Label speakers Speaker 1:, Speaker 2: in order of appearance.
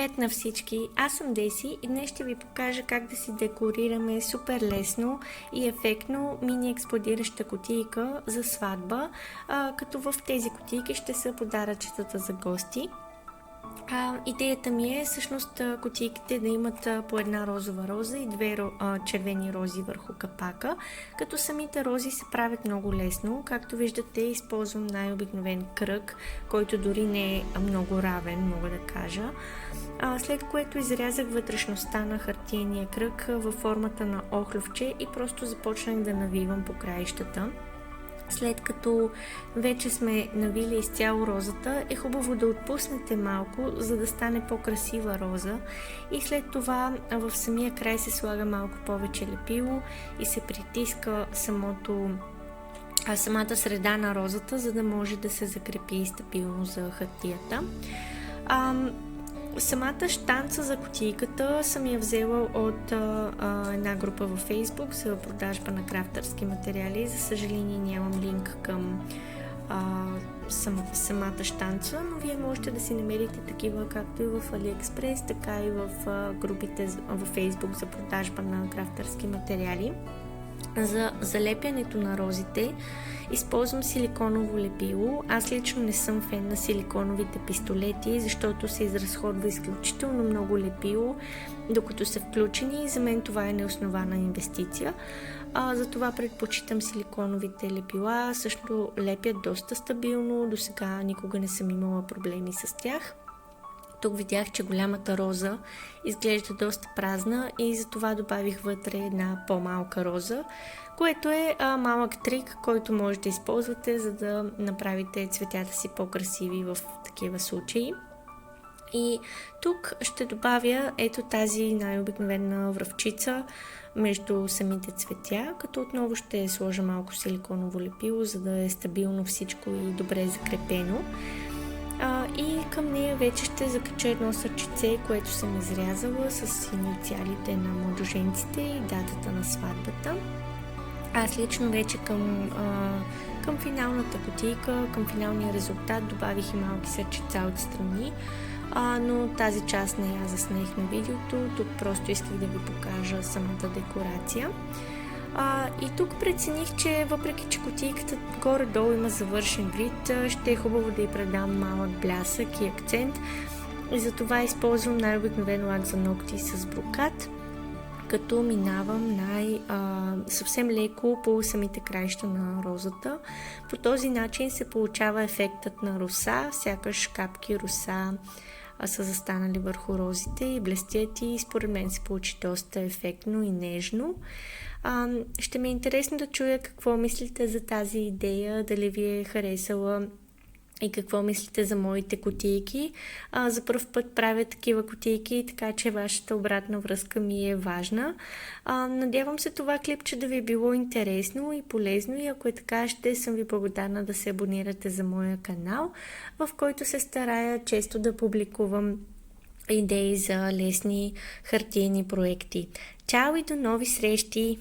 Speaker 1: Привет на всички! Аз съм Деси и днес ще ви покажа как да си декорираме супер лесно и ефектно мини експлодираща кутийка за сватба, като в тези кутийки ще са подаръчетата за гости. Идеята ми е всъщност кутийките да имат по една розова роза и две червени рози върху капака, като самите рози се правят много лесно. Както виждате, използвам най-обикновен кръг, който дори не е много равен, мога да кажа. След което изрязах вътрешността на хартиения кръг във формата на охлювче и просто започнах да навивам по краищата. След като вече сме навили изцяло розата, е хубаво да отпуснете малко, за да стане по-красива роза, и след това в самия край се слага малко повече лепило и се притиска самата среда на розата, за да може да се закрепи стабилно за хартията. Самата щанца за кутийката съм я взела от една група във Facebook за продажба на крафтърски материали. За съжаление нямам линк към самата щанца, но вие можете да си намерите такива както и в AliExpress, така и в групите във Facebook за продажба на крафтърски материали. За залепянето на розите използвам силиконово лепило. Аз лично не съм фен на силиконовите пистолети, защото се изразходва изключително много лепило, докато са включени, и за мен това е неоснована инвестиция. Затова предпочитам силиконовите лепила. Също лепят доста стабилно, до сега никога не съм имала проблеми с тях. Тук видях, че голямата роза изглежда доста празна и затова добавих вътре една по-малка роза, което е малък трик, който може да използвате, за да направите цветята си по-красиви в такива случаи. И тук ще добавя ето тази най-обикновена връвчица между самите цветя, като отново ще сложа малко силиконово лепило, за да е стабилно всичко и добре закрепено. И към нея вече ще закача едно сърчице, което съм изрязала с инициалите на младоженците и датата на сватбата. Аз лично вече към финалната кутийка, към финалния резултат добавих и малки сърчица отстрани, но тази част не я заснех на видеото. Тук просто исках да ви покажа самата декорация. И тук прецених, че въпреки че кутийката горе-долу има завършен вид, ще е хубаво да й предам малък блясък и акцент, и затова използвам най-обикновен лак за ногти с брокат, като минавам съвсем леко по самите краища на розата. По този начин се получава ефектът на роса, сякаш капки роса са застанали върху розите и блестят, и според мен се получи доста ефектно и нежно. Ще ми е интересно да чуя какво мислите за тази идея, дали ви е харесала и какво мислите за моите кутийки. За първ път правя такива кутийки, така че вашата обратна връзка ми е важна. Надявам се това клипче да ви е било интересно и полезно, и ако е така, ще съм ви благодарна да се абонирате за моя канал, в който се старая често да публикувам идеи за лесни хартиени проекти. Чао и до нови срещи!